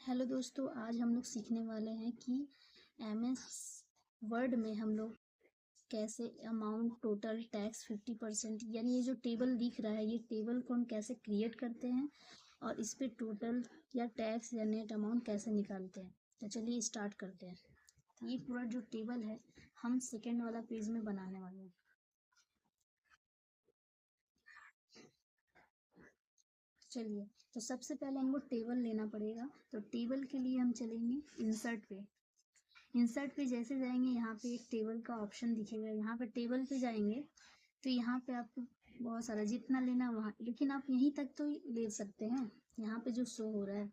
Hello दोस्तों, आज हम लोग सीखने वाले हैं कि एमएस वर्ड में हम लोग कैसे अमाउंट, टोटल, टैक्स, 50% यानी ये जो टेबल दिख रहा है, ये टेबल को हम कैसे क्रिएट करते हैं और इस पे टोटल या टैक्स या नेट अमाउंट कैसे निकालते हैं। तो चलिए स्टार्ट करते हैं। तो ये पूरा जो टेबल है हम सेकेंड वाला पेज में बनाने वाले हैं। चलिए, तो सबसे पहले हमको टेबल लेना पड़ेगा। तो टेबल के लिए हम चलेंगे इंसर्ट पे। इंसर्ट पे जैसे जाएंगे, यहाँ पे एक टेबल का ऑप्शन दिखेगा। यहाँ पे टेबल पे जाएंगे तो यहाँ पे आपको बहुत सारा जितना लेना वहाँ, लेकिन आप यहीं तक तो ले सकते हैं यहाँ पे जो शो हो रहा है।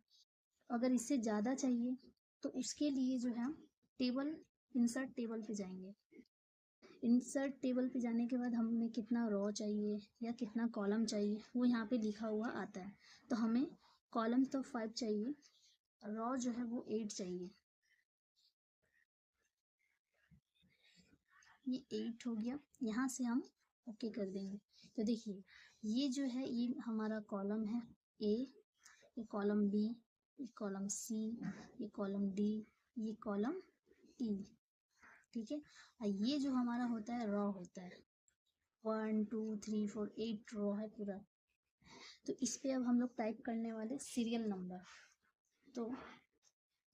अगर इससे ज़्यादा चाहिए तो उसके लिए जो है टेबल इंसर्ट टेबल पे जाएंगे। इंसर्ट टेबल पे जाने के बाद हमें कितना रो चाहिए या कितना कॉलम चाहिए वो यहाँ पे लिखा हुआ आता है। तो हमें कॉलम तो 5 चाहिए, रो जो है वो 8 चाहिए। ये 8 हो गया। यहाँ से हम ओके कर देंगे। तो देखिए, ये जो है ये हमारा कॉलम है ए, ये कॉलम बी, ये कॉलम सी, ये कॉलम डी, ये कॉलम ई। ठीक है, और ये जो हमारा होता है रॉ होता है। 1 2 3 4 8 रॉ है पूरा। तो इस पे अब हम लोग टाइप करने वाले सीरियल नंबर। तो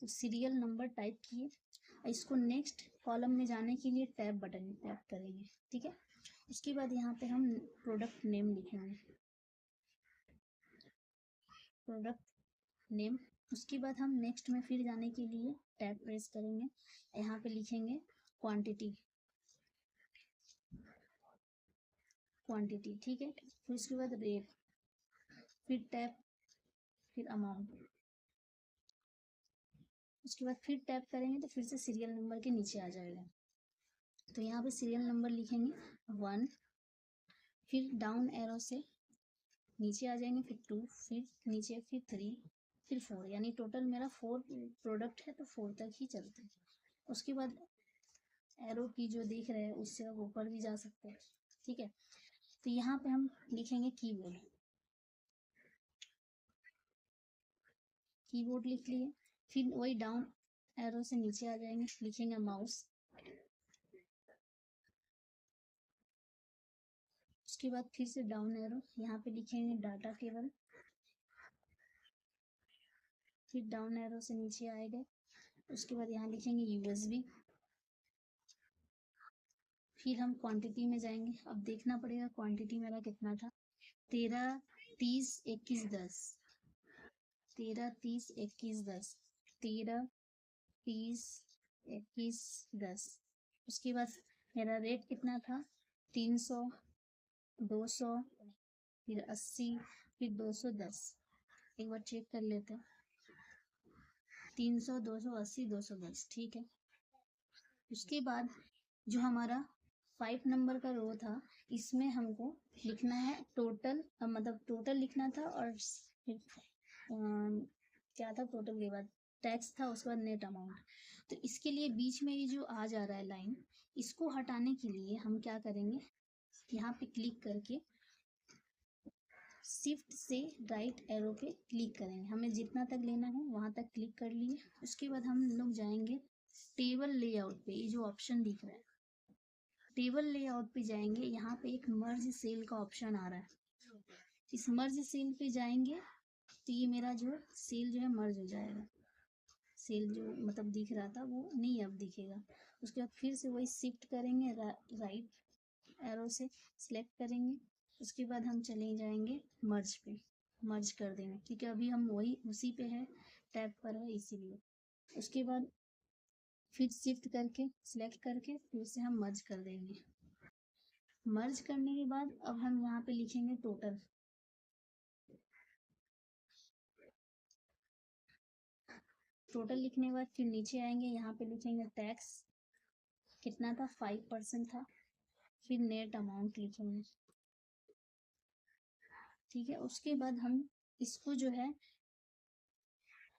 सीरियल नंबर टाइप किए। इसको नेक्स्ट कॉलम में जाने के लिए टैब बटन टैप करेंगे। ठीक है, उसके बाद यहाँ पे हम प्रोडक्ट नेम लिखेंगे, प्रोडक्ट नेम। उसके बाद हम नेक्स्ट में फिर जाने के लिए टैब प्रेस करेंगे। यहाँ पे लिखेंगे क्वांटिटी, क्वांटिटी। ठीक है, फिर उसके बाद रेट, फिर टैब, फिर अमाउंट। उसके बाद फिर टैप करेंगे तो फिर से सीरियल नंबर के नीचे आ जाएगा। तो यहाँ पे सीरियल नंबर लिखेंगे 1, फिर डाउन एरो से नीचे आ जाएंगे, फिर 2, फिर नीचे, फिर 3, फिर 4। यानी टोटल मेरा 4 प्रोडक्ट है तो 4 तक ही चलते हैं। उसके बाद एरो की जो दिख रहे हैं उससे आप ऊपर भी जा सकते हैं। ठीक है, तो यहाँ पे हम लिखेंगे कीबोर्ड, कीबोर्ड लिख लिए। फिर वही डाउन एरो से नीचे आ जाएंगे, लिखेंगे माउस। उसके बाद फिर से डाउन एरो, यहाँ पे लिखेंगे डाटा केबल। फिर डाउन एरो से नीचे आएगा, उसके बाद यहाँ लिखेंगे यूएसबी। फिर हम क्वांटिटी में जाएंगे। अब देखना पड़ेगा क्वांटिटी मेरा कितना था। 13 30 21 10, 13 30 21 10, 13 30 21 10। उसके बाद मेरा रेट कितना था, 300, 200, फिर 80, फिर 210। एक बार चेक कर लेते हैं। 300, 280, 210। ठीक है, उसके बाद जो हमारा 5 नंबर का रो था, इसमें हमको लिखना है टोटल, मतलब टोटल लिखना था और फिर क्या था टोटल के बाद टैक्स था, उसके बाद नेट अमाउंट। तो इसके लिए बीच में ये जो आ जा रहा है लाइन, इसको हटाने के लिए हम क्या करेंगे, यहाँ पे क्लिक करके शिफ्ट से राइट एरो पे क्लिक करेंगे। हमें जितना तक लेना है वहां तक क्लिक कर लिए। उसके बाद हम लोग जाएंगे टेबल लेआउट पे। ये जो ऑप्शन दिख रहा है टेबल लेआउट पे जाएंगे, यहाँ पे एक मर्ज सेल का ऑप्शन आ रहा है। इस मर्ज सेल पे जाएंगे तो ये मेरा जो सेल जो है मर्ज हो जाएगा। सेल जो मतलब दिख रहा था वो नहीं अब दिखेगा। उसके बाद फिर से वही शिफ्ट करेंगे, राइट एरो से सिलेक्ट करेंगे। उसके बाद हम चले जाएंगे मर्ज पे, मर्ज कर देंगे क्योंकि अभी हम वही उसी पे है, टैब पर है इसीलिए। उसके बाद फिर शिफ्ट करके सिलेक्ट करके फिर से हम मर्ज कर देंगे। मर्ज करने के बाद अब हम यहाँ पे लिखेंगे टोटल। टोटल लिखने के बाद फिर नीचे आएंगे, यहाँ पे लिखेंगे टैक्स कितना था, 5% था। फिर नेट अमाउंट लिखेंगे। ठीक है, उसके बाद हम इसको जो है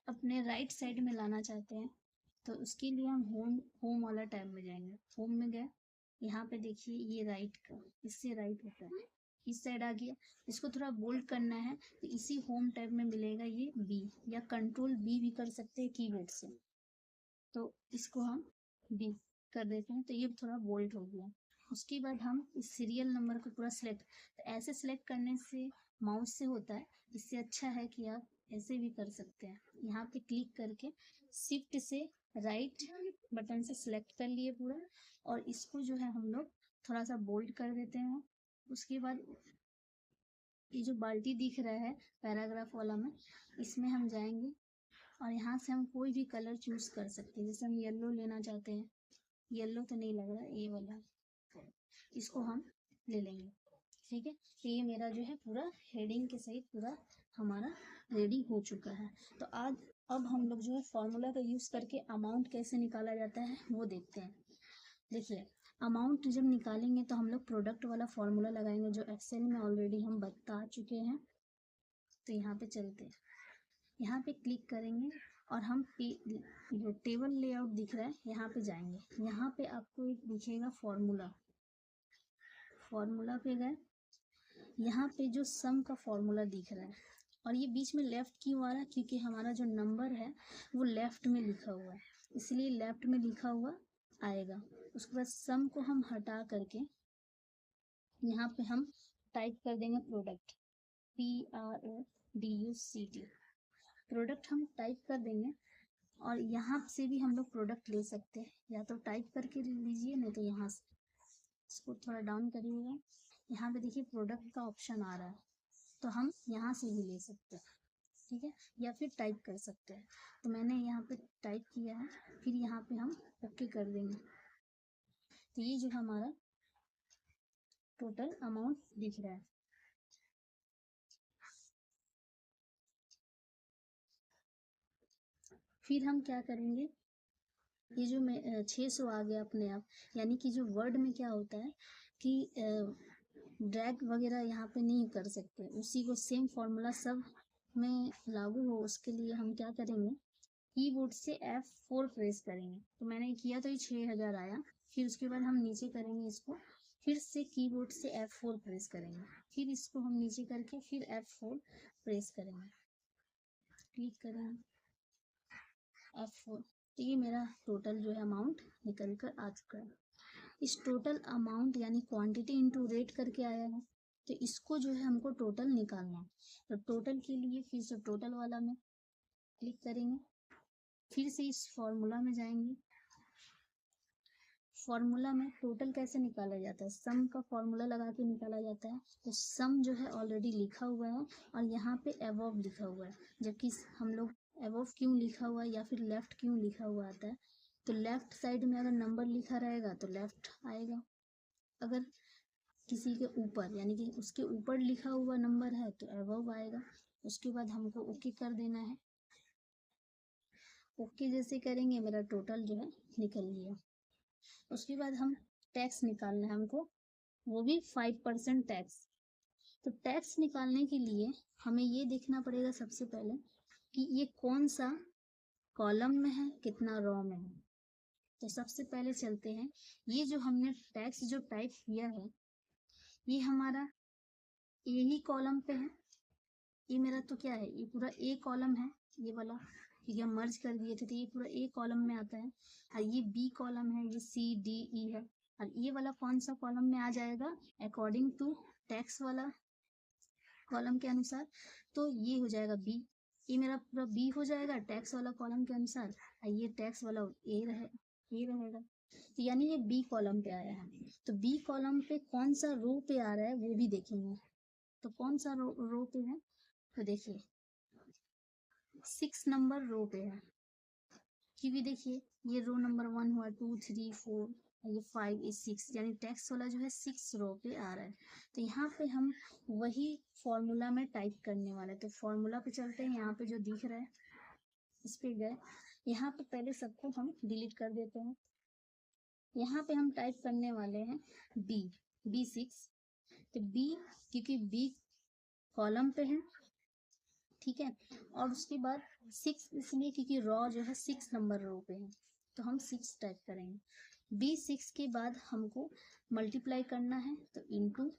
अपने राइट साइड में लाना चाहते हैं। तो उसके लिए हम होम वाला टैब में जाएंगे। होम में गए, यहाँ पे देखिए ये राइट का, इससे राइट होता है। इस साइड आ गया। इसको थोड़ा बोल्ड करना है तो इसी होम टैब में मिलेगा ये बी, या कंट्रोल बी भी कर सकते हैं कीबोर्ड से। तो इसको हम बी कर देते हैं तो ये थोड़ा बोल्ड हो गया। उसके बाद हम इस सीरियल नंबर को पूरा सिलेक्ट, तो ऐसे सिलेक्ट करने से माउस से होता है, इससे अच्छा है कि आप ऐसे भी कर सकते हैं। यहाँ पे क्लिक करके शिफ्ट से राइट बटन से सिलेक्ट कर लिए पूरा, और इसको जो है हम लोग थोड़ा सा बोल्ड कर देते हैं। उसके बाद ये जो बाल्टी दिख रहा है पैराग्राफ वाला में, इसमें हम जाएंगे और यहाँ से हम कोई भी कलर चूज कर सकते हैं। जैसे हम येलो लेना चाहते हैं, येलो तो नहीं लग रहा, ये वाला इसको हम ले लेंगे। ठीक है, तो ये मेरा जो है पूरा हेडिंग के सहित पूरा हमारा रेडी हो चुका है। तो आज अब हम लोग जो है फॉर्मूला का यूज़ करके अमाउंट कैसे निकाला जाता है वो देखते हैं। देखिए, अमाउंट जब निकालेंगे तो हम लोग प्रोडक्ट वाला फॉर्मूला लगाएंगे जो एक्सेल में ऑलरेडी हम बता चुके हैं। तो यहाँ पे चलते हैं, यहाँ पे क्लिक करेंगे और हम जो टेबल लेआउट दिख रहा है यहाँ पे जाएंगे। यहाँ पे आपको एक दिखेगा फॉर्मूला, फॉर्मूला पे गए, यहाँ पे जो सम का फॉर्मूला दिख रहा है, और ये बीच में लेफ्ट क्यों आ रहा है, क्योंकि हमारा जो नंबर है वो लेफ्ट में लिखा हुआ है, इसलिए लेफ्ट में लिखा हुआ आएगा। उसके बाद सम को हम हटा करके यहाँ पे हम टाइप कर देंगे प्रोडक्ट, PRODUCT, प्रोडक्ट हम टाइप कर देंगे। और यहाँ से भी हम लोग प्रोडक्ट ले सकते हैं, या तो टाइप करके लीजिए, नहीं तो यहाँ से इसको थोड़ा डाउन करिएगा। यहाँ पे देखिए प्रोडक्ट का ऑप्शन आ रहा है, तो हम यहाँ से भी ले सकते हैं। ठीक है, या फिर टाइप कर सकते हैं। तो मैंने यहाँ पे टाइप किया है, फिर यहाँ पे हम ओके कर देंगे। तो ये जो हमारा टोटल अमाउंट दिख रहा है। फिर हम क्या करेंगे, ये जो मैं 600 आ गया अपने आप, यानी कि जो वर्ड में क्या होता है कि ड्रैग वगैरह यहाँ पे नहीं कर सकते, उसी को सेम फॉर्मूला सब में लागू हो, उसके लिए हम क्या करेंगे, कीबोर्ड से F4 प्रेस करेंगे। तो मैंने किया तो ये 6000 आया। फिर उसके बाद हम नीचे करेंगे इसको, फिर से कीबोर्ड से F4 प्रेस करेंगे, फिर इसको हम नीचे करके फिर F4 प्रेस करेंगे, क्लिक करेंगे F4। तो ये मेरा टोटल जो है अमाउंट निकल कर आ चुका है। इस टोटल अमाउंट यानी क्वांटिटी इंटू रेट करके आया है, तो इसको जो है हमको टोटल निकालना है। तो टोटल के लिए फिर से टोटल वाला में क्लिक करेंगे, फिर से इस फॉर्मूला में जाएंगे। फॉर्मूला में टोटल कैसे निकाला जाता है, सम का फॉर्मूला लगा के निकाला जाता है। तो सम जो है ऑलरेडी लिखा हुआ है और यहाँ पे अबव लिखा हुआ है, जबकि हम लोग अबव क्यों लिखा हुआ है या फिर लेफ्ट क्यों लिखा हुआ आता है, तो लेफ्ट साइड में अगर नंबर लिखा रहेगा तो लेफ्ट आएगा, अगर किसी के ऊपर यानी कि उसके ऊपर लिखा हुआ नंबर है तो अबव आएगा। उसके बाद हमको ओके कर देना है। ओके जैसे करेंगे मेरा टोटल जो है निकल गया। उसके बाद हम टैक्स निकालना है हमको, वो भी 5% टैक्स। तो टैक्स निकालने के लिए हमें ये देखना पड़ेगा सबसे पहले कि ये कौन सा कॉलम में है, कितना रो में है। तो सबसे पहले चलते हैं, ये जो हमने टैक्स जो टाइप किया है ये हमारा यही कॉलम पे है। ये मेरा तो क्या है, ये पूरा ए कॉलम है ये वाला, क्योंकि हम मर्ज कर दिए थे तो ये पूरा ए कॉलम में आता है। और ये बी कॉलम है, ये सी डी ई है, और ये वाला कौन सा कॉलम में आ जाएगा, अकॉर्डिंग टू टैक्स वाला कॉलम के अनुसार, तो ये हो जाएगा बी। ये मेरा पूरा बी हो जाएगा टैक्स वाला कॉलम के अनुसार, और ये टैक्स वाला ए रहेगा। तो यानी ये बी कॉलम पे आया है। तो बी कॉलम पे कौन सा रो पे आ रहा है वो भी देखेंगे। तो कौन सा रो पे है, तो देखिए 6 नंबर रो पे है, क्योंकि देखिए ये रो नंबर 1 हुआ, 2 3 4, ये 5 ये 6, यानी टैक्स वाला जो है 6 रो पे आ रहा है। तो यहाँ पे हम वही फॉर्मूला में टाइप करने वाले, तो फॉर्मूला पे चलते हैं। यहाँ पे जो दिख रहा है इस पे गए, यहाँ पे पहले सबको हम डिलीट कर देते हैं। यहाँ पे हम टाइप करने वाले हैं B6। तो B क्योंकि B कॉलम पे है, ठीक है, और उसके बाद 6 इसलिए क्योंकि रॉ जो है 6 नंबर रो पे है, तो हम 6 टाइप करेंगे। B6 के बाद हमको मल्टीप्लाई करना है, तो इंटू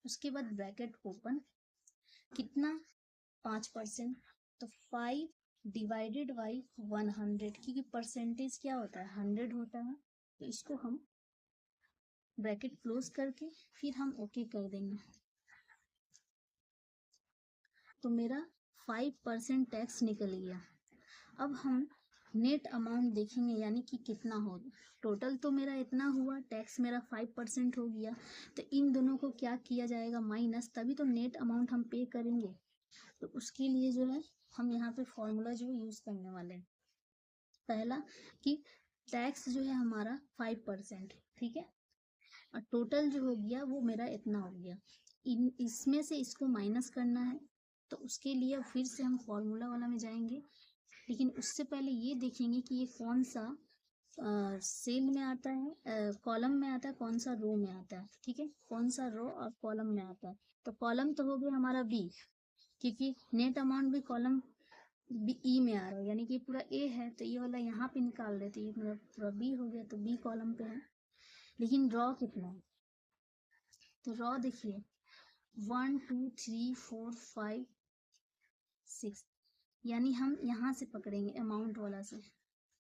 उसके बाद ब्रैकेट ओपन, कितना 5%, तो 5 डिवाइडेड बाई 100, क्योंकि परसेंटेज क्या होता है 100 होता है, तो इसको हम ब्रैकेट क्लोज करके फिर हम ओके कर देंगे। तो मेरा 5% टैक्स निकल गया। अब हम नेट अमाउंट देखेंगे, यानी कि कितना हो, टोटल तो मेरा इतना हुआ, टैक्स मेरा 5% हो गया, तो इन दोनों को क्या किया जाएगा माइनस, तभी तो नेट अमाउंट हम पे करेंगे। तो उसके लिए जो है हम यहाँ पे फॉर्मूला जो यूज करने वाले हैं, पहला कि टैक्स जो है हमारा 5%, ठीक है, और टोटल जो हो गया वो मेरा इतना हो गया, इसमें से इसको माइनस करना है, तो उसके लिए फिर से हम फॉर्मूला वाला में जाएंगे। लेकिन उससे पहले ये देखेंगे कि ये कौन सा सेल में आता है, कॉलम में आता है, कौन सा रो में आता है, ठीक है, कौन सा रो और कॉलम में आता है। तो कॉलम तो हो गया हमारा बी, क्योंकि नेट अमाउंट भी कॉलम बी ई में आ रहा है, यानी कि पूरा ए है, तो ये वाला यहाँ पे निकाल देते, ये मेरा पूरा बी हो गया, तो बी कॉलम पे है। लेकिन रॉ कितना है, तो रॉ देखिए 1 2 3 4 5 6, यानी हम यहाँ से पकड़ेंगे अमाउंट वाला से,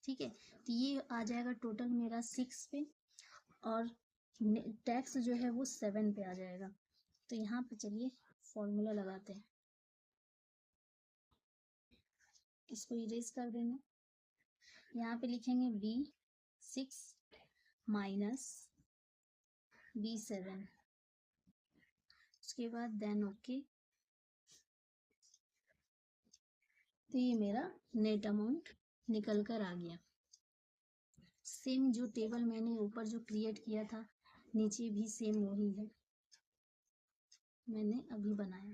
ठीक है, तो ये आ जाएगा टोटल मेरा 6 पे, और टैक्स जो है वो 7 पे आ जाएगा। तो यहाँ पे चलिए फॉर्मूला लगाते हैं, इसको इरेज कर देंगे। यहाँ पे लिखेंगे B6 माइनस B7, उसके बाद देन ओके। तो ये मेरा नेट अमाउंट निकल कर आ गया। सेम जो टेबल मैंने ऊपर जो क्रिएट किया था, नीचे भी सेम वही है, मैंने अभी बनाया।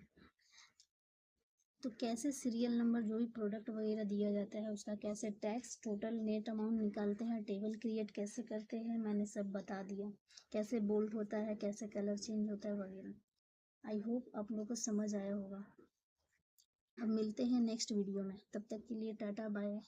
तो कैसे सीरियल नंबर जो भी प्रोडक्ट वगैरह दिया जाता है उसका कैसे टैक्स टोटल नेट अमाउंट निकालते हैं, टेबल क्रिएट कैसे करते हैं, मैंने सब बता दिया, कैसे बोल्ड होता है, कैसे कलर चेंज होता है वगैरह। आई होप आप लोगों को समझ आया होगा। अब मिलते हैं नेक्स्ट वीडियो में, तब तक के लिए टाटा बाय।